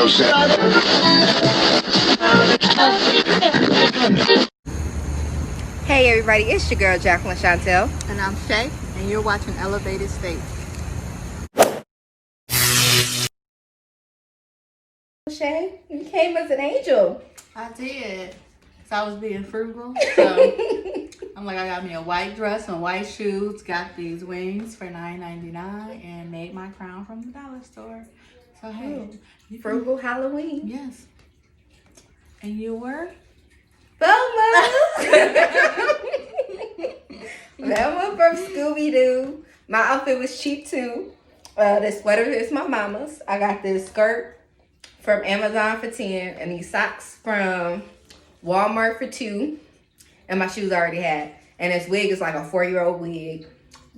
Hey everybody, it's your girl Jacqueline Chantel. And I'm Shay, and you're watching Elevated State. Shay, you came as an angel. I did. So I was being frugal. So I'm like, I got me a white dress and white shoes, got these wings for $9.99, and made my crown from the dollar store. So hey, Frugal Halloween. Yes. And you were? Velma. Velma from Scooby-Doo. My outfit was cheap too. The sweater is my mama's. I got this skirt from Amazon for $10 and these socks from Walmart for $2. And my shoes I already had. And this wig is like a 4-year-old wig.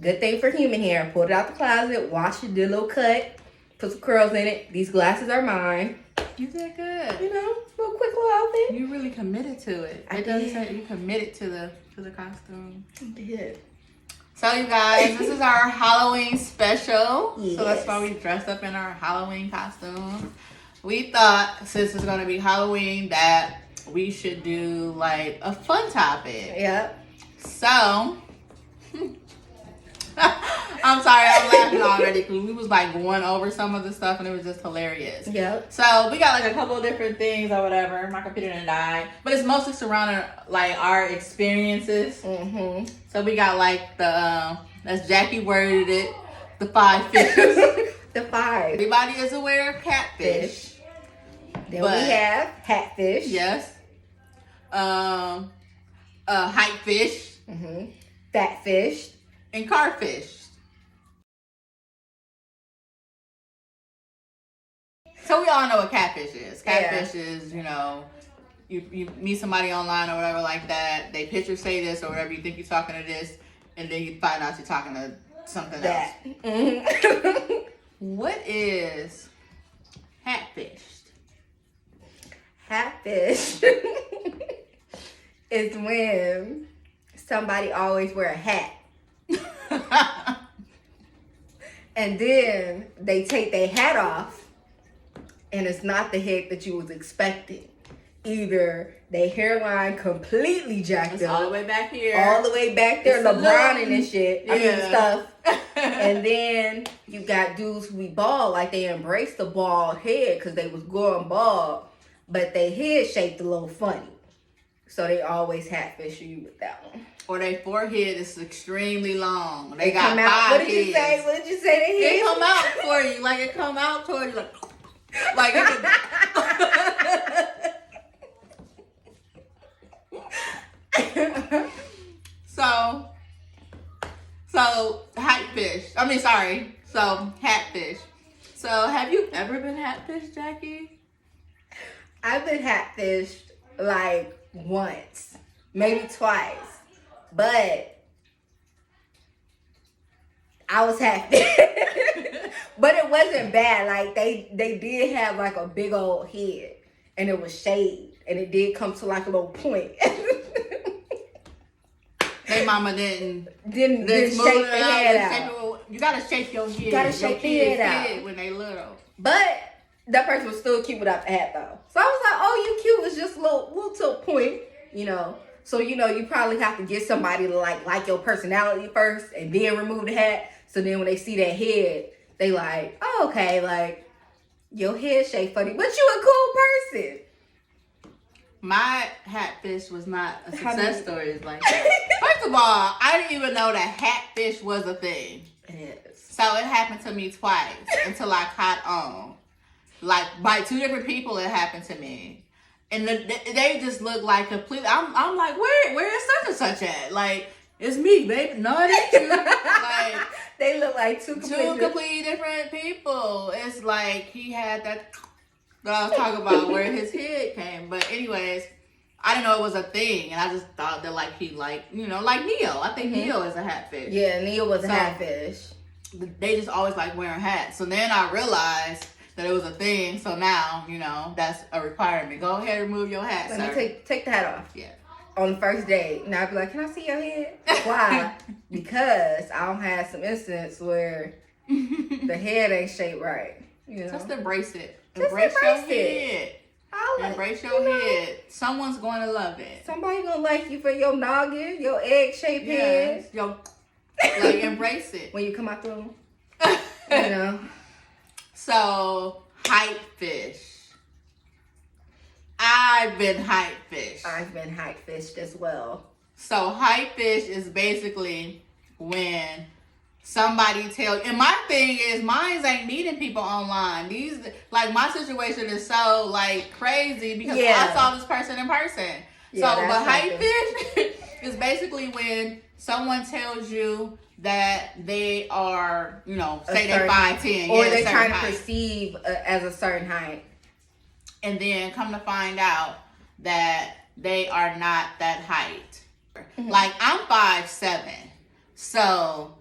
Good thing for human hair. Pulled it out the closet, washed it, did a little cut, put some curls in it. These glasses are mine. You did good. You know, little quick little outfit. You really committed to it. I It doesn't did. say you committed to the costume. I did. So you guys, this is our Halloween special. Yes. So that's why we dressed up in our Halloween costumes. We thought since it's gonna be Halloween that we should do like a fun topic. Yep. So I'm sorry, I'm laughing already because we was like going over some of the stuff and it was just hilarious. Yep. So we got like a couple of different things or whatever. My computer didn't die, but it's mostly surrounding like our experiences. Mm-hmm. So we got like the as Jackie worded it, the 5 fishes. The 5. Everybody is aware of catfish. Then But- we have hatfish. Yes. Hype fish Mm-hmm. Fatfish. and carfish. So we all know what catfish is. Catfish is, you know, you meet somebody online or whatever like that. They picture say this or whatever. You think you're talking to this, and then you find out you're talking to something else. That. Mm-hmm. What is catfish? Hatfish is when somebody always wear a hat. And then they take their hat off and it's not the head that you was expecting. Either their hairline completely jacked It's up. all the way back here. All the way back there, It's a LeBron little- and shit. I mean stuff. And then you got dudes who be bald, like they embraced the bald head because they was going bald, but their head shaped a little funny. So they always hatfish you with that one. Or their forehead is extremely long. They They got come out. 5 What did you heads. say? What did you say? They It heads? come out for you, like it come out toward you, like it So hatfish. I mean, sorry. So hatfish. So have you ever been hatfished, Jackie? I've been hatfished like once, maybe twice, but I was hatfished. But it wasn't bad. Like they did have like a big old head, and it was shaved, and it did come to like a little point. They mama didn't Didn't smooth shape it the out, head didn't shape out. it. You gotta shape your head. Gotta Your shape the kids' head out. when they little. But that person was still cute without the hat though. So I was like, oh, you cute. It's just a little to a point, you know. So, you know, you probably have to get somebody to like your personality first and then remove the hat. So then when they see that head, they like, oh, okay, like your head shape funny, but you a cool person. My hatfish was not a How success many- story. It's like, first of all, I didn't even know that hatfish was a thing. Yes. So it happened to me twice until I caught on. Like by 2 different people, it happened to me, and they just look like completely. I'm like, where is such and such at? Like, it's me, baby. No, it ain't you. Like They look like two 2 completely. completely different people. It's like he had that I was talking about where his head came. But anyways, I didn't know it was a thing, and I just thought that like he like Neo. I think Neo is a hatfish. Yeah, Neil was a So- hatfish. They just always like wearing hats. So then I realized that it was a thing. So now, you know, that's a requirement. Go ahead and remove your hat, Let sir. me take the hat off. Yeah. On the first date, and I'd be like, can I see your head? Why? Because I don't have some instance where the head ain't shaped right. You know? Just embrace it. Embrace your embrace head. Embrace your head. Someone's going to love it. Somebody gonna like you for your noggin, your egg-shaped head. Like, embrace it. When you come out the room. You know. So, hype fish. I've been hype fished. I've been hype fished as well. So, hype fish is basically when somebody tells, and my thing is, mine ain't meeting people online. These, like, my situation is so, like, crazy because I saw this person in person. Yeah, so, but hype fish is basically when someone tells you that they are, you know, say they're 5'10", or they're trying to perceive as a certain height, and then come to find out that they are not that height. Mm-hmm. Like, I'm 5'7", so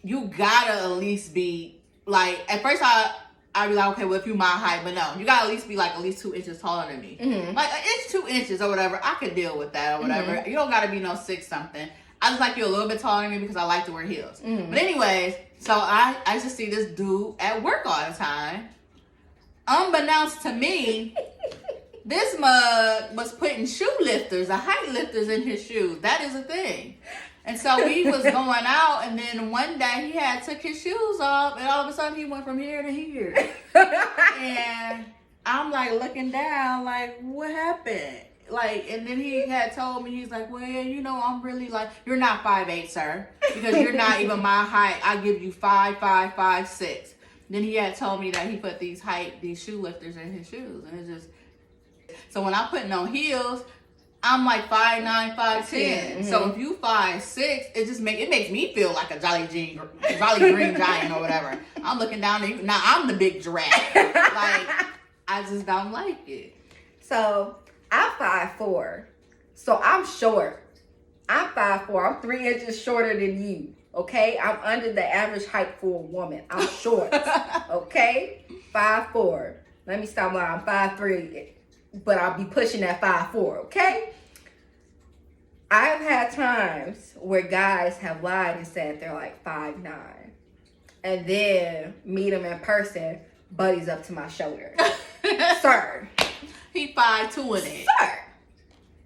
you gotta at least be like. At first, I'd be like, okay, well, if you my height, but no, you gotta at least be like at least 2 inches taller than me. Mm-hmm. Like an inch, 2 inches, or whatever. I could deal with that, or whatever. Mm-hmm. You don't gotta be no 6 something. I just like you a little bit taller than me because I like to wear heels. Mm-hmm. But anyways, so I used to see this dude at work all the time. Unbeknownst to me, this mug was putting shoe lifters, height lifters in his shoes. That is a thing. And so we was going out, and then one day he had took his shoes off, and all of a sudden he went from here to here. And I'm like looking down, like, what happened? Like, and then he had told me, he's like, well, you know, I'm really like, you're not 5'8", sir, because you're not even my height. I give you 5'5", 5'6". Then he had told me that he put these shoe lifters in his shoes, and it's just, so when I'm putting on heels, I'm like 5'9", 5'10". Mm-hmm. So if you 5'6", it makes me feel like a jolly green giant or whatever. I'm looking down at you. Now I'm the big giraffe. Like, I just don't like it. So I'm 5'4", so I'm short. I'm 5'4". I'm 3 inches shorter than you. Okay, I'm under the average height for a woman. I'm short. Okay, 5'4". Let me stop lying. I'm 5'3", but I'll be pushing that 5'4". Okay. I've had times where guys have lied and said they're like 5'9", and then meet them in person, buddies up to my shoulder. Sir. He 5'2" in it. Sir.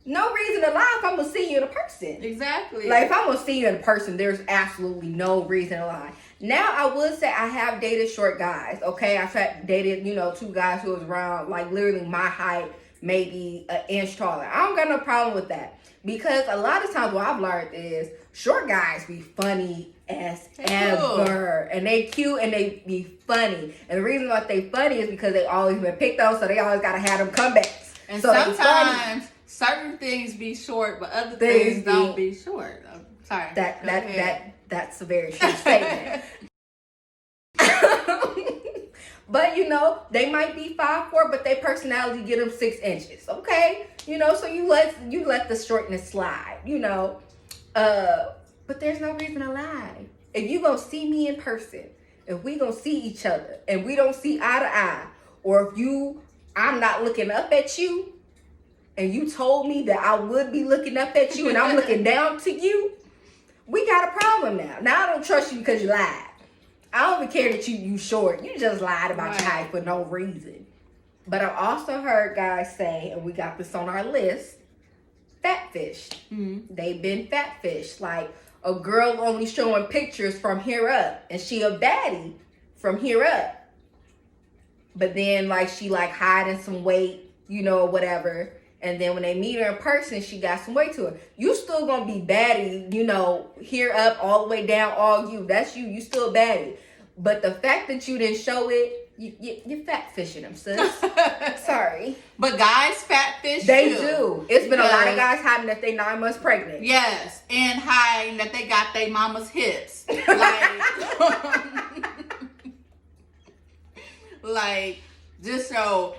No reason to lie if I'm gonna see you in person. Exactly. Like, if I'm gonna see you in person, there's absolutely no reason to lie. Now, I would say I have dated short guys, okay? I've dated, 2 guys who was around, like, literally my height, maybe an inch taller. I don't got no problem with that. Because a lot of times what I've learned is short guys be funny as ever. And they cute and they be funny. And the reason why they funny is because they always been picked on, so they always gotta have them comebacks. And so sometimes certain things be short, but other things don't be short. I'm sorry. That's a very true statement. But they might be 5'4", but their personality get them 6 inches. Okay, so you let the shortness slide. But there's no reason to lie. If you gonna see me in person, if we gonna see each other, and we don't see eye to eye, or if I'm not looking up at you, and you told me that I would be looking up at you, and I'm looking down to you, we got a problem now. Now I don't trust you because you lied. I don't even care that you short. You just lied about your height for no reason. But I've also heard guys say, and we got this on our list, fatfished. Mm-hmm. They've been fatfished. Like, a girl only showing pictures from here up, and she a baddie from here up. But then, like, she like hiding some weight, or whatever. And then when they meet her in person, she got some weight to her. You still gonna be baddie, here up, all the way down, all you. That's you. You still baddie. But the fact that you didn't show it, you're fat fishing them, sis. Sorry. But guys fat fish They do. It's been a lot of guys hiding that they 9 months pregnant. Yes. And hiding that they got their mama's hips. Like, like, just so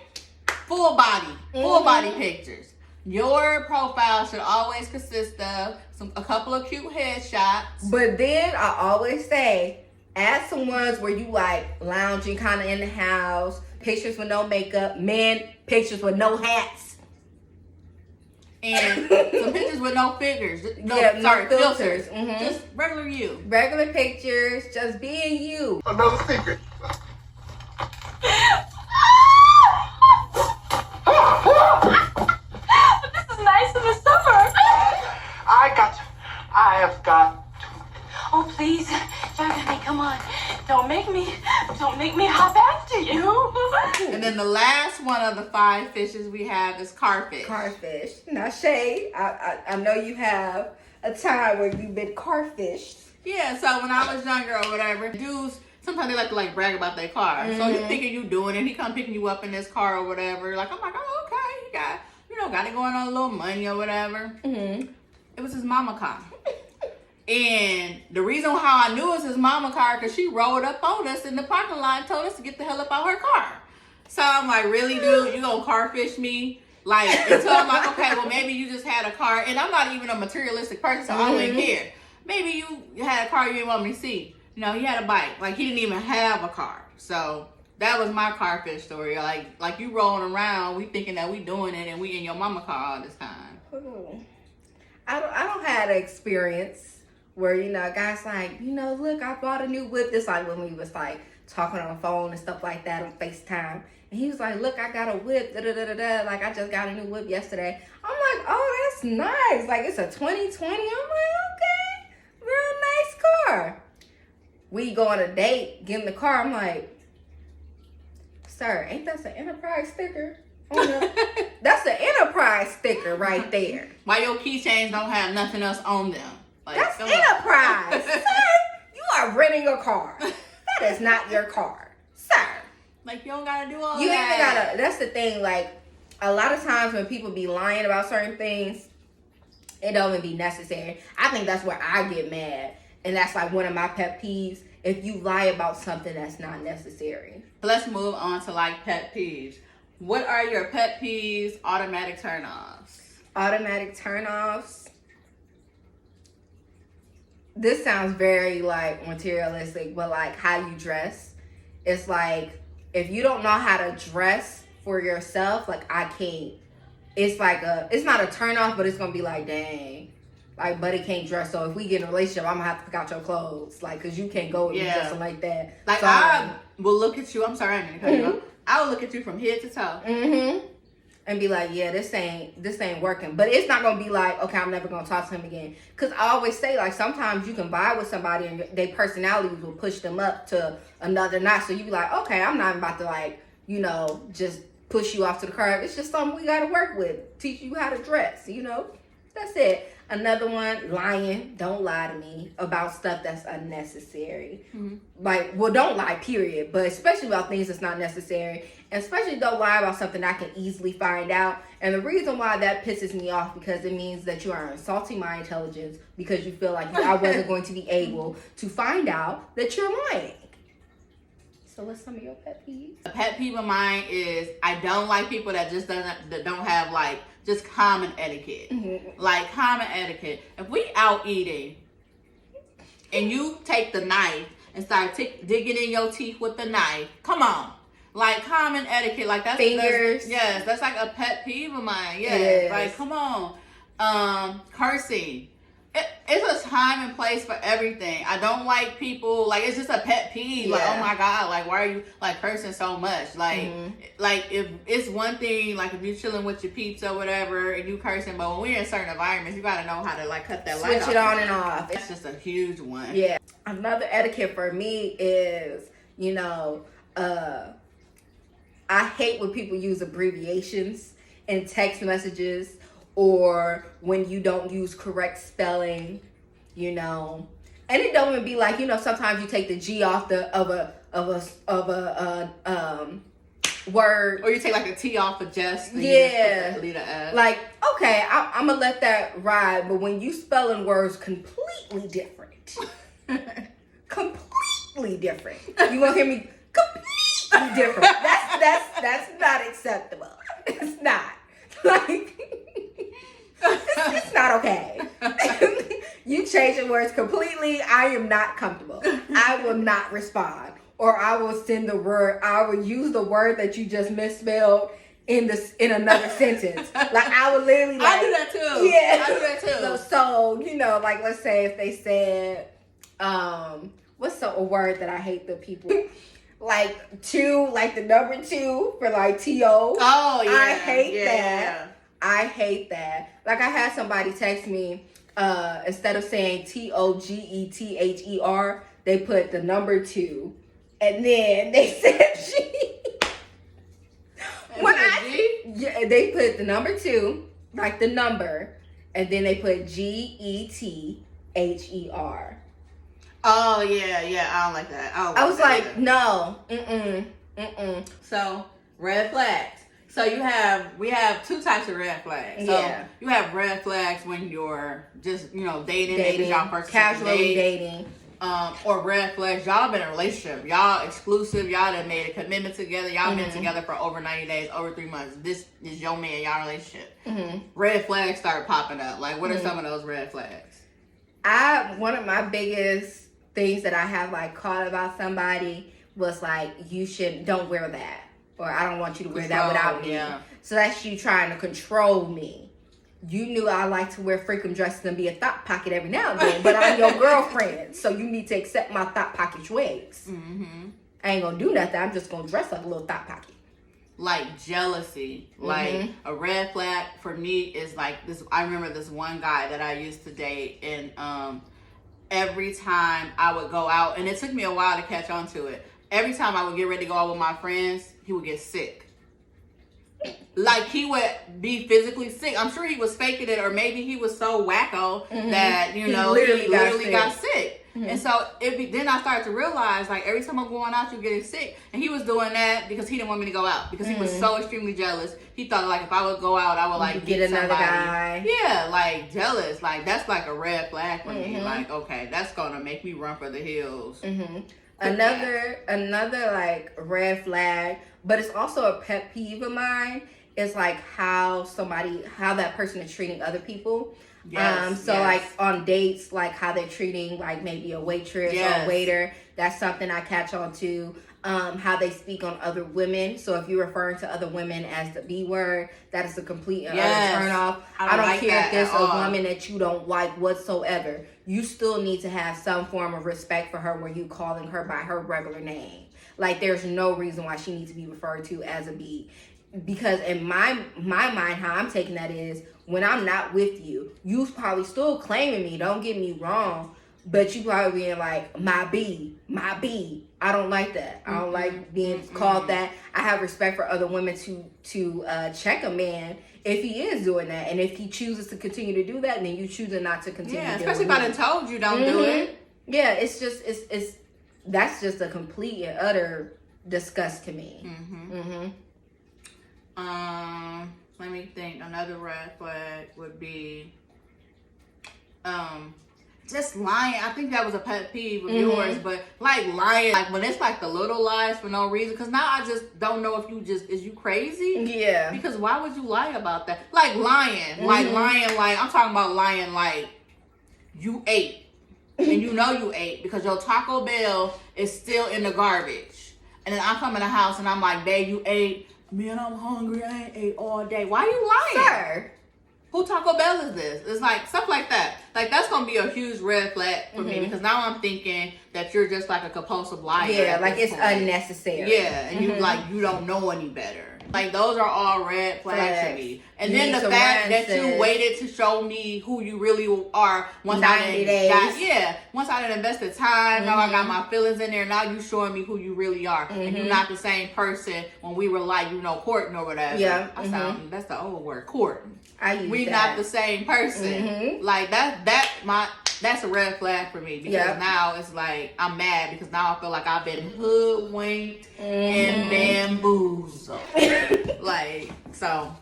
full body pictures. Your profile should always consist of a couple of cute headshots. But then I always say, add some ones where you like lounging kind of in the house, pictures with no makeup, men, pictures with no hats. And some pictures with no figures. No filters. Mm-hmm. Just regular you. Regular pictures, just being you. Another secret. don't make me hop after you. And then the last one of the 5 fishes we have is carfish. Carfish. Now, Shay, I know you have a time where you've been carfished. Yeah, so when I was younger or whatever, dudes, sometimes they like to brag about their car. Mm-hmm. So you thinking you doing it, he come picking you up in this car or whatever. Like, I'm like, oh, okay, he got it going on a little money or whatever. Mm-hmm. It was his mama car. And the reason how I knew it was his mama car, because she rolled up on us in the parking lot and told us to get the hell up out her car. So I'm like, really, dude? You gonna carfish me? Like, until I'm like, okay, well, maybe you just had a car. And I'm not even a materialistic person, so I wouldn't care. Maybe you had a car you didn't want me to see. You know, he had a bike. Like, he didn't even have a car. So that was my carfish story. Like you rolling around, we thinking that we doing it, and we in your mama car all this time. Ooh. I don't have an experience where, you know, a guy's like, you know, look, I bought a new whip. This like when we was like talking on the phone and stuff like that on FaceTime. And he was like, look, I got a whip, da-da-da-da-da. Like, I just got a new whip yesterday. I'm like, oh, that's nice. Like, it's a 2020. I'm like, okay, real nice car. We go on a date, give him the car. I'm like, sir, ain't that an Enterprise sticker? That's an Enterprise sticker right there. Why your keychains don't have nothing else on them? Like, That's Enterprise. Sir, you are renting a car. That is not your car. Sir. Like, you don't gotta do all You that. even gotta, that's the thing, like, a lot of times when people be lying about certain things, it don't even be necessary. I think that's where I get mad. And that's like one of my pet peeves. If you lie about something that's not necessary. Let's move on to like pet peeves. What are your pet peeves, automatic turnoffs? Automatic turnoffs. This sounds very like materialistic, but like how you dress. It's like if you don't know how to dress for yourself, like I can't. It's like it's not a turn off, but it's gonna be like, dang, like buddy can't dress. So if we get in a relationship, I'm gonna have to pick out your clothes, like, cause you can't go with me dressing like that. Like so, I will look at you. I'm sorry, I didn't cut you off. I will look at you from head to toe. Mm-hmm. And be like, yeah, this ain't working. But it's not gonna be like, okay, I'm never gonna talk to him again. Cause I always say, like, sometimes you can vibe with somebody and their personalities will push them up to another notch. So you be like, okay, I'm not about to like, you know, just push you off to the curb. It's just something we gotta work with. Teach you how to dress, you know? That's it. Another one, lying. Don't lie to me about stuff that's unnecessary. Mm-hmm. Like, well, don't lie, period. But especially about things that's not necessary. And especially don't lie about something I can easily find out. And the reason why that pisses me off, because it means that you are insulting my intelligence because you feel like I wasn't going to be able to find out that you're lying. So what's some of your pet peeves? A pet peeve of mine is I don't like people that don't have like just common etiquette. Mm-hmm. Like common etiquette. If we out eating and you take the knife and start digging in your teeth with the knife, come on. Like common etiquette, like that's fingers. That's like a pet peeve of mine. Yes. Like come on. Cursing. It's a time and place for everything. I don't like people, like, it's just a pet peeve. Yeah. Like, oh my God, like, why are you, like, cursing so much? Like, like, if it's one thing, like, if you're chilling with your peeps or whatever, and you cursing, but when we're in certain environments, you gotta know how to, like, cut that light off. Switch it on and off. That's just a huge one. Yeah. Another etiquette for me is, you know, I hate when people use abbreviations in text messages, or when you don't use correct spelling, you know. And it don't even be like, you know, sometimes you take the G off of a word, or you take like a T off of just. Yeah. Just leave the S. Like, okay, I'm gonna let that ride, but when you spelling words completely different, completely different, you gonna hear me? Completely different. That's not acceptable. It's not. Like, it's not okay. You changing words completely. I am not comfortable. I will not respond, or I will send the word. I will use the word that you just misspelled in another sentence. Like I would literally. Like, I do that too. Yeah, I do that too. So you know, like let's say if they said, what's a word that I hate the people. Like 2, like the number 2 for like T-O. Oh, yeah. I hate that. I hate that. Like I had somebody text me, instead of saying TOGETHER, they put the number 2 And then they said G. Yeah, they put the number 2, like the number, and then they put GETHER. Oh yeah, I don't like that. I was like, either. no, So red flags. So we have 2 types of red flags. So Yeah. you have red flags when you're just dating, maybe y'all first casually dating. Or red flags, y'all been in a relationship, y'all exclusive, y'all done made a commitment together, y'all been together for over 90 days, over 3 months. This is your man, y'all relationship. Red flags start popping up. Like, what are some of those red flags? One of my biggest things that I have like caught about somebody was like, don't wear that, or I don't want you to wear that without me. Yeah. So that's you trying to control me. You knew I like to wear freakum dresses and be a thought pocket every now and then, but I'm your girlfriend, so you need to accept my thought pocket ways. I ain't gonna do nothing. I'm just gonna dress like a little thought pocket. Like jealousy, like a red flag for me is like this. I remember this one guy that I used to date, and every time I would go out, and it took me a while to catch on to it. Every time I would get ready to go out with my friends, he would get sick. Like, he would be physically sick. I'm sure he was faking it, or maybe he was so wacko that, he literally got sick. And so then I started to realize, like, every time I'm going out, you're getting sick. And he was doing that because he didn't want me to go out, because he was so extremely jealous. He thought, like, if I would go out, I would, like, get another guy. Yeah, like, jealous. Like, that's, like, a red flag for me. Like, okay, that's going to make me run for the hills. Another like red flag, but it's also a pet peeve of mine, is like how that person is treating other people. Like on dates, like how they're treating like maybe a waitress or a waiter. That's something I catch on to. How they speak on other women. So if you're referring to other women as the B word, that is a complete and utter turn off. I don't like care if there's a woman that you don't like whatsoever. You still need to have some form of respect for her where you calling her by her regular name. Like, there's no reason why she needs to be referred to as a B. Because in my mind, how I'm taking that is, when I'm not with you, you probably still claiming me, don't get me wrong, but you probably being like, my B. I don't like that. I don't like being called that. I have respect for other women to check a man if he is doing that. And if he chooses to continue to do that, then you choosing not to continue. Yeah, especially if I done told you don't do it. Yeah, that's just a complete and utter disgust to me. Let me think. Another red flag would be just lying. I think that was a pet peeve of yours, but like lying, like when it's like the little lies for no reason. Because now I just don't know if is you crazy? Yeah. Because why would you lie about that? Like lying, like I'm talking about lying, like you ate and you know you ate because your Taco Bell is still in the garbage, and then I come in the house and I'm like, babe, you ate. Man, I'm hungry. I ain't ate all day. Why you lying? Sir. Who Taco Bell is this? It's like stuff like that. Like, that's gonna be a huge red flag for me, because now I'm thinking that you're just like a compulsive liar. Yeah, like it's unnecessary. Yeah, and you don't know any better. Like, those are all red flags to me. And then the fact that you waited to show me who you really are once I done invested time, now I got my feelings in there, now you showing me who you really are. And you're not the same person when we were like, courting or whatever. Yeah. That's the old word, courting. We not the same person. Like, that's a red flag for me, because now it's like I'm mad because now I feel like I've been hoodwinked and bamboozled. Like, so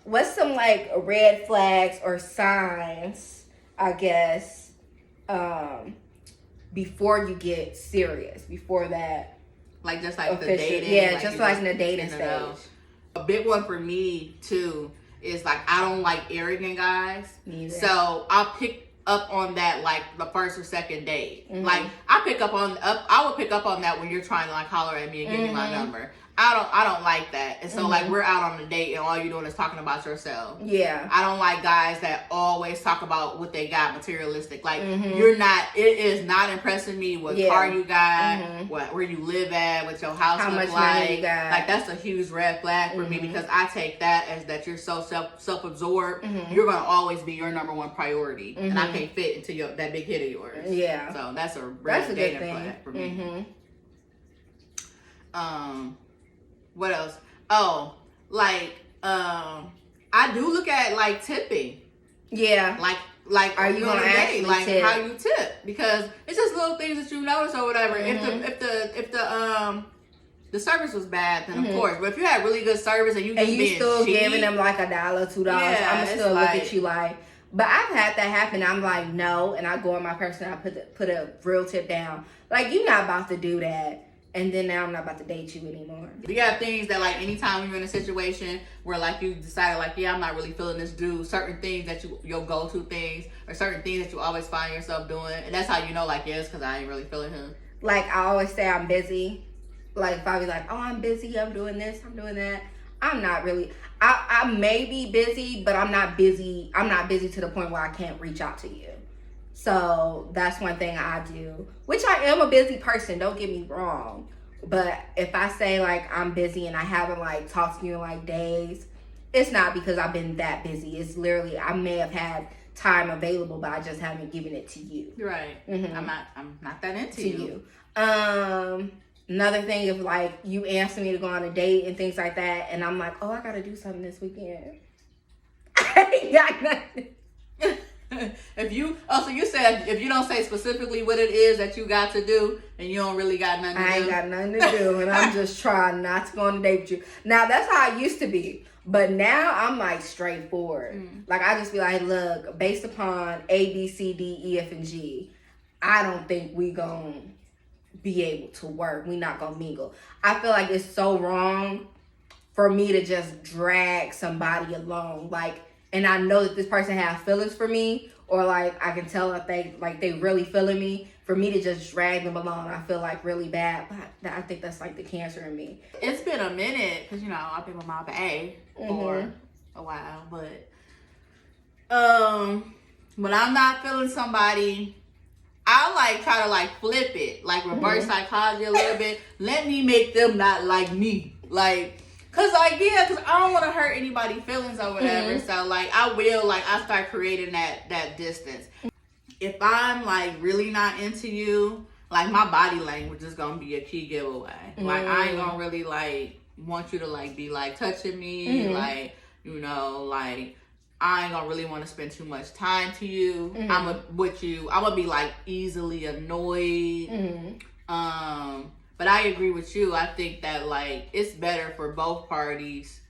what's some like red flags or signs, I guess, before you get serious, before that, like just like official, the dating, just like in the dating stage. A big one for me too is like, I don't like arrogant guys. So I'll pick up on that like the first or second date. Like, I would pick up on that when you're trying to like holler at me and give me my number. I don't like that. And so like we're out on a date and all you're doing is talking about yourself. Yeah. I don't like guys that always talk about what they got materialistic. Like you're not. It is not impressing me what car you got, where you live at, what your house how looks much like. money you got. Like that's a huge red flag for me because I take that as that you're so self-absorbed. You're gonna always be your number one priority, and I can't fit into that big head of yours. Yeah. So that's a good dating thing flag for me. What else? Oh, like I do look at like tipping. Yeah. Like are you gonna actually like tip? how you tip, because it's just little things that you notice or whatever. If the service was bad, then of course. But if you had really good service and you still cheap, giving them like $1, $2, I'ma still look at you like. But I've had that happen. I'm like, no, and I go on my person. I put a real tip down. Like, you're not about to do that. And then now I'm not about to date you anymore. You got things that like anytime you're in a situation where like you decided like, yeah, I'm not really feeling this dude, certain things that your go-to things or certain things that you always find yourself doing. And that's how you know like, yeah, it's because I ain't really feeling him. Like I always say I'm busy. Like if I be like, oh, I'm busy, I'm doing this, I'm doing that. I'm not really, I may be busy, but I'm not busy. I'm not busy to the point where I can't reach out to you. So that's one thing I do, which I am a busy person, don't get me wrong. But if I say like I'm busy and I haven't like talked to you in like days, it's not because I've been that busy. It's literally, I may have had time available, but I just haven't given it to you. Right. I'm not that into you. Another thing is like you ask me to go on a date and things like that, and I'm like, oh, I gotta do something this weekend. I ain't got nothing. So you said if you don't say specifically what it is that you got to do and you don't really got nothing to do. I ain't got nothing to do, and I'm just trying not to go on a date with you. Now that's how I used to be, but now I'm like straightforward. Like I just be like, look, based upon A, B, C, D, E, F, and G, I don't think we gonna be able to work. We not gonna mingle. I feel like it's so wrong for me to just drag somebody along, like. And I know that this person has feelings for me, or like I can tell that they really feeling me. For me to just drag them along, I feel like really bad. But I think that's like the cancer in me. It's been a minute because I've been with my bae for a while, but when I'm not feeling somebody, I like try to like flip it, like reverse psychology a little bit. Let me make them not like me, like. Cause I don't want to hurt anybody's feelings or whatever. So like I start creating that distance. If I'm like really not into you, like my body language is gonna be a key giveaway. Like I ain't gonna really like want you to like be like touching me, like like I ain't gonna really want to spend too much time to you. I'm gonna be like easily annoyed. But I agree with you. I think that like it's better for both parties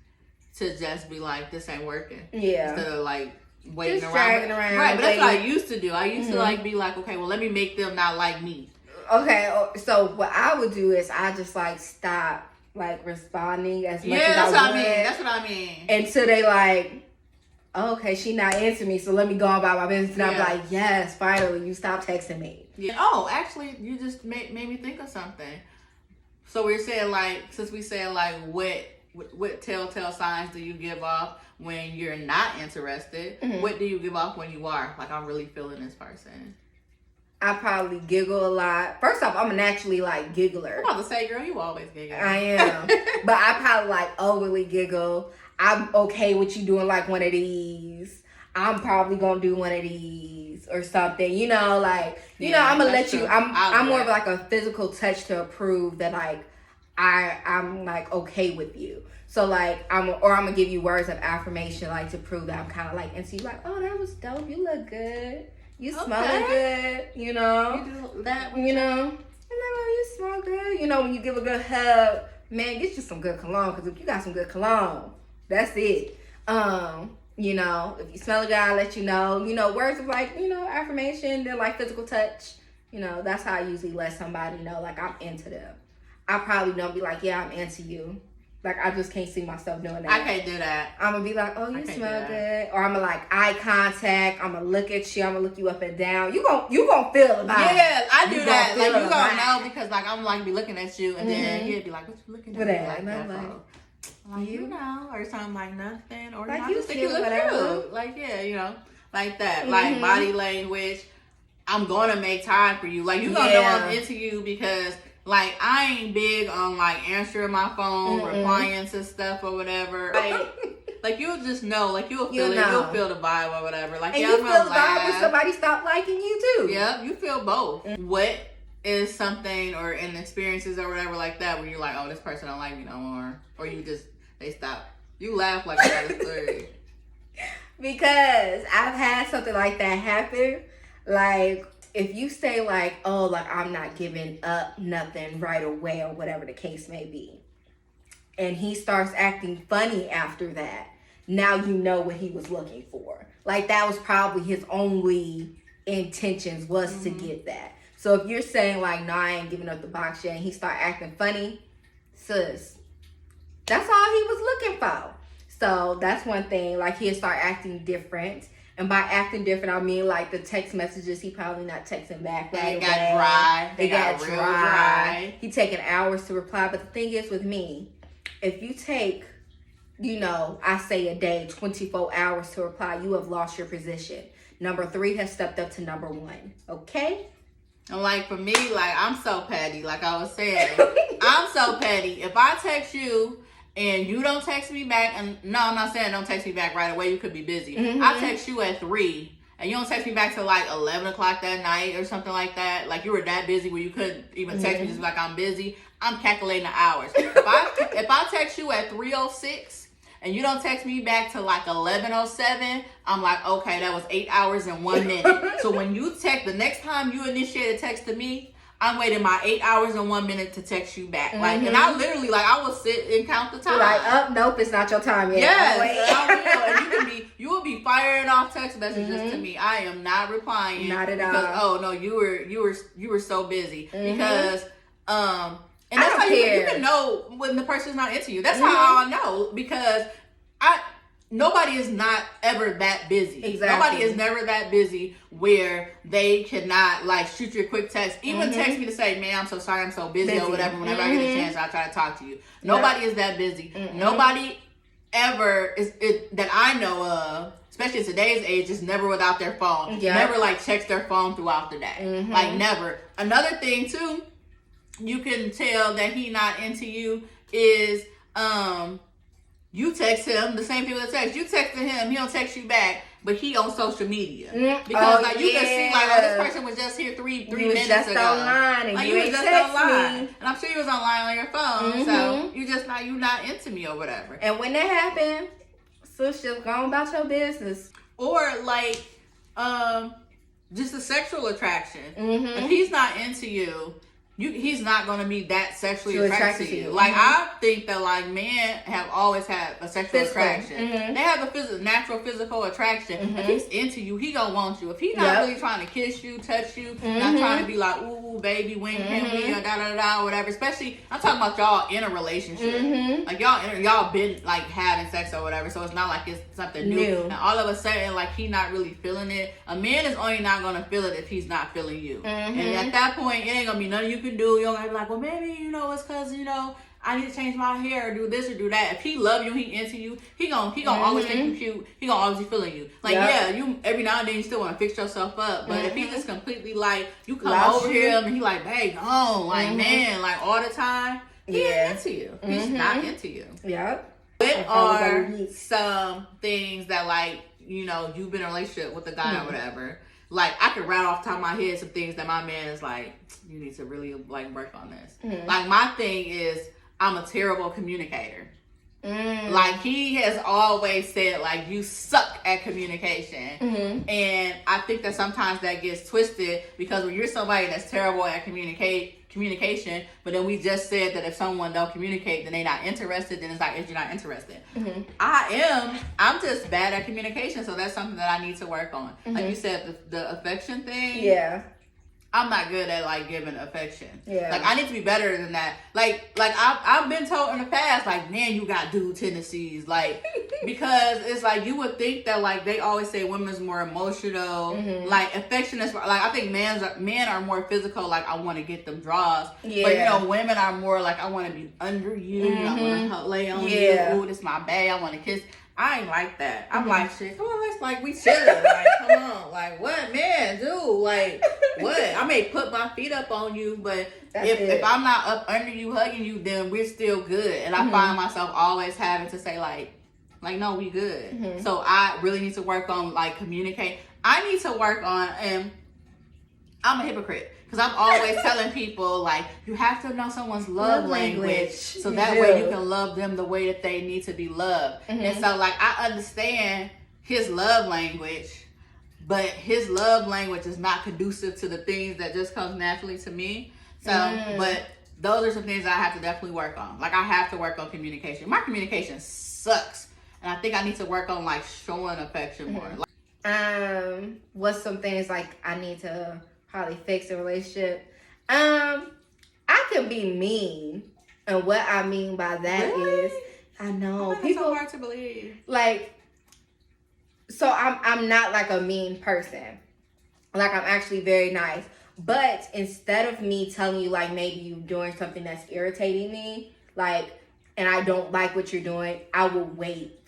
to just be like, this ain't working. Yeah. Instead of like waiting just around. Right, but that's what I used to do. I used to like be like, okay, well let me make them not like me. Okay, so what I would do is I just like stop like responding as much as that's I what would. I mean. That's what I mean. Until they like, oh, okay, she not into me, so let me go about my business. And I'm like, yes, finally, you stop texting me. Yeah. Oh, actually, you just made me think of something. So we're saying like, since we said like, what telltale signs do you give off when you're not interested? What do you give off when you are? Like, I'm really feeling this person. I probably giggle a lot. First off, I'm a naturally like giggler. I'm about to say, girl, you always giggle. I am. But I probably like overly giggle. I'm okay with you doing like one of these. I'm probably gonna do one of these or something, like, I'm gonna let you, I'm more of like a physical touch to prove that like, I'm like okay with you. So like, I'm gonna give you words of affirmation, like to prove that I'm kind of like into you, like, oh, that was dope. You look good. You smell good, You do that, And like, oh, you smell good. When you give a good hug, man, get you some good cologne, because if you got some good cologne, that's it. If you smell a guy, I'll let you know. Words of like, affirmation, then like physical touch. That's how I usually let somebody know like I'm into them. I probably don't be like, yeah, I'm into you. Like, I just can't see myself doing that. I can't do that. I'm gonna be like, oh, you smell good. Or I'm gonna like eye contact. I'm gonna look at you. I'm gonna look you up and down. You gonna feel the vibe. Yeah, I do that. Like, you the gonna vibe. know because, like, I'm like be looking at you and then he'll be like, what you looking at? What me that? like that Like, for? Like, you know, or something like nothing. Or like, I you just think you look whatever. cute. Like, yeah, you know, like that. Like, body language. I'm gonna make time for you. Like, you gonna know I'm into you because, like, I ain't big on, like, answering my phone, replying to stuff or whatever. Like you'll just know. Like, you'll feel it. You'll feel the vibe or whatever. Like, and yeah, you I'm feel the gonna vibe when somebody stop liking you, too. Yeah, you feel both. What is something or in experiences or whatever like that where you're like, oh, this person don't like me no more? Or you just, they stop. You laugh like I got a story. Because I've had something like that happen. Like, if you say like, oh, like, I'm not giving up nothing right away or whatever the case may be, and he starts acting funny after that, now you know what he was looking for. Like, that was probably his only intentions was to get that. So if you're saying like, no, I ain't giving up the box yet, and he start acting funny, sis, that's all he was looking for. So that's one thing. Like, he'll start acting different. And by acting different, I mean, like, the text messages, he probably not texting back right away. They got dry. They got real dry. He taking hours to reply. But the thing is with me, if you take, you know, I say a day, 24 hours to reply, you have lost your position. Number 3 has stepped up to number 1. Okay? And, like, for me, like, I'm so petty. Like I was saying, I'm so petty. If I text you and you don't text me back, and no, I'm not saying don't text me back right away. You could be busy. I text you at 3, and you don't text me back till like 11 o'clock that night or something like that. Like, you were that busy where you couldn't even text me just like I'm busy. I'm calculating the hours. If I text you at 3:06 and you don't text me back till like 11:07, I'm like, okay, that was 8 hours and 1 minute. So when you text, the next time you initiate a text to me, I'm waiting my 8 hours and 1 minute to text you back. Like, and I literally, like, I will sit and count the time. Like, nope, it's not your time yet. Yes, I will. And you will be firing off text messages to me. I am not replying. Not at all. Because, oh no, you were so busy. Because and I that's don't how you care. can know when the person's not into you. That's how I know, because nobody is not ever that busy. Exactly. Nobody is never that busy where they cannot, like, shoot you a quick text. Even text me to say, man, I'm so sorry, I'm so busy. Or whatever. Whenever I get a chance, I'll try to talk to you. Nobody is that busy. Nobody ever that I know of, especially in today's age, is never without their phone. Never, like, checks their phone throughout the day. Like, never. Another thing too, you can tell that he not into you is you text him, the same people that text you texting him, he don't text you back, but he on social media because like you can see, like, oh, this person was just here three minutes just ago. Online and like, you was ain't just text online, me. and I'm sure you was online on your phone. So you not into me or whatever. And when that happened, sis, just go about your business. Or like, just a sexual attraction. If he's not into you, he's not going to be that sexually attracted to you. Like, I think that, like, men have always had a sexual attraction. They have a natural physical attraction. If he's into you, he gonna want you. If he's not really trying to kiss you, touch you, not trying to be like, ooh, baby, when can we, or da-da-da, whatever. Especially, I'm talking about y'all in a relationship. Like, y'all been, like, having sex or whatever, so it's not like it's something new. And all of a sudden, like, he not really feeling it. A man is only not gonna feel it if he's not feeling you. And at that point, it ain't gonna be nothing you can do. You're gonna be like, well, maybe, you know, it's because, you know, I need to change my hair or do this or do that. If he love you, he into you, he gonna always think you cute. He gonna always be feeling you. Like, you every now and then you still want to fix yourself up, but if he just completely, like, you come over him and he like, babe, gone, like, man, like, all the time, he ain't into you. He's not into you. What are some things that, like, you know, you've been in a relationship with a guy or whatever? Like, I could rattle off the top of my head some things that my man is like, you need to really, like, work on this. Like, my thing is, I'm a terrible communicator. Like, he has always said, like, you suck at communication. And I think that sometimes that gets twisted, because when you're somebody that's terrible at communication, but then we just said that if someone don't communicate, then they not interested, then it's like, if you're not interested. I'm just bad at communication, so that's something that I need to work on. Like you said, the affection thing. I'm not good at like giving affection. Yeah. Like I need to be better than that. Like I've been told in the past, like, man, you got dude tendencies. Like because it's like you would think that like they always say women's more emotional. Like affection is like I think men are more physical, like I want to get them draws. Yeah. But you know, women are more like I want to be under you, I want to lay on you. Ooh, this my bae, I want to kiss. I ain't like that. I'm like, shit, come on, let's like we chilling. Like, come on. Like, what, man, dude? Like, what? I may put my feet up on you, but if I'm not up under you, hugging you, then we're still good. And I find myself always having to say, like, no, we good. So I really need to work on, like, communicate. I need to work on, and I'm a hypocrite. Because I'm always telling people, like, you have to know someone's love language. So that way you can love them the way that they need to be loved. And so, like, I understand his love language, but his love language is not conducive to the things that just comes naturally to me. So, but those are some things I have to definitely work on. Like, I have to work on communication. My communication sucks. And I think I need to work on, like, showing affection more. What's some things, like, I need to probably fix a relationship? I can be mean, and what I mean by that is, I know people so hard to believe. Like, so I'm not like a mean person. Like I'm actually very nice, but instead of me telling you like maybe you doing something that's irritating me, like, and I don't like what you're doing, I will wait,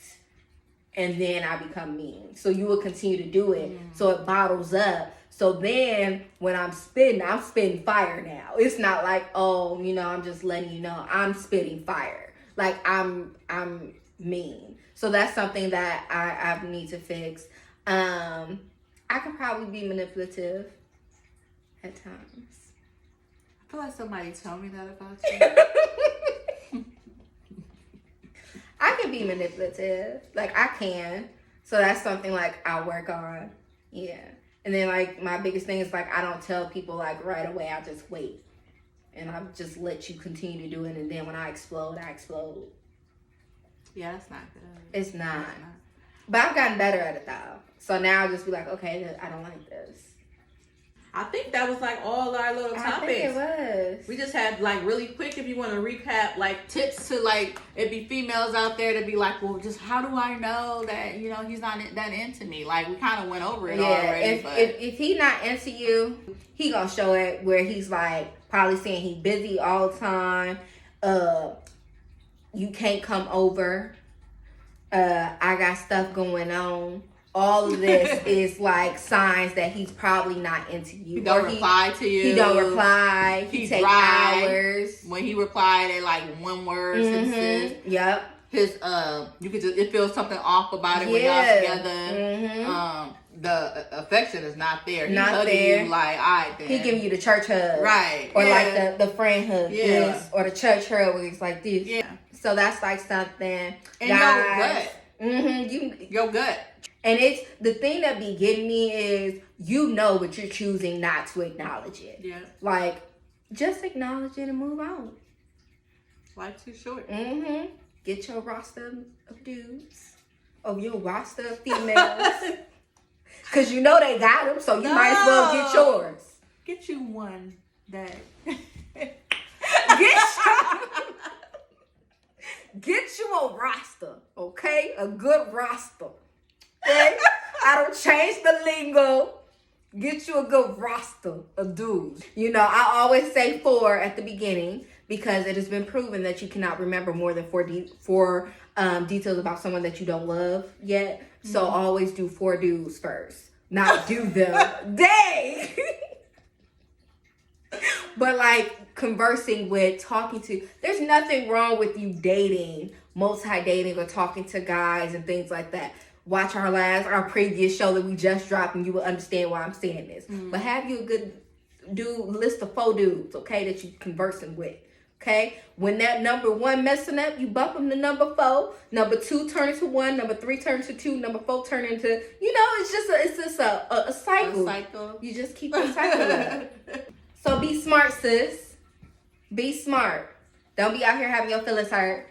and then I become mean. So you will continue to do it, so it bottles up. So then when I'm spitting fire now. It's not like, oh, you know, I'm just letting you know. I'm spitting fire. Like I'm mean. So that's something that I need to fix. I could probably be manipulative at times. I feel like somebody told me that about you. I can be manipulative. Like I can. So that's something like I'll work on. Yeah. And then, like, my biggest thing is, like, I don't tell people, like, right away. I just wait. And I just let you continue to do it. And then when I explode, I explode. Yeah, that's not good. It's not. But I've gotten better at it, though. So now I'll just be like, okay, I don't like this. I think that was, like, all our little topics. I think it was. We just had, like, really quick, if you want to recap, like, tips to, like, it'd be females out there to be like, well, just how do I know that, you know, he's not that into me? Like, we kind of went over it already. If he not into you, he gonna show it where he's, like, probably saying he busy all the time. You can't come over. I got stuff going on. All of this is like signs that he's probably not into you. He don't reply to you. He don't reply. He take hours. When he replied at like one word sentences. Yep. His you could just, it feels something off about it when y'all together. The affection is not there. He's hugging you like, all right then. He giving you the church hug. Right. Or like the friend hug. This, or the church hug where it's like this. Yeah. So that's like something. And guys, your gut. Your gut. And it's the thing that be getting me is you know, but you're choosing not to acknowledge it. Yeah. Like, just acknowledge it and move on. Life's too short. Get your roster of dudes. Or your roster of females. Because you know they got them, so you might as well get yours. Get you one that... Get you a roster, okay? A good roster. Okay? I don't change the lingo. Get you a good roster of dudes. You know, I always say 4 at the beginning because it has been proven that you cannot remember more than 4 details about someone that you don't love yet. So always do 4 dudes first. Not do them. Dang! But like conversing with, talking to, there's nothing wrong with you dating, multi-dating or talking to guys and things like that. Watch our previous show that we just dropped and you will understand why I'm saying this. But have you a good list of 4 dudes, okay, that you're conversing with. Okay? When that number 1 messing up, you bump them to number 4. Number 2 turn into 1. Number 3 turn to 2. Number 4 turn into, you know, it's just a cycle. A cycle. You just keep the cycle up. So be smart, sis. Be smart. Don't be out here having your feelings hurt.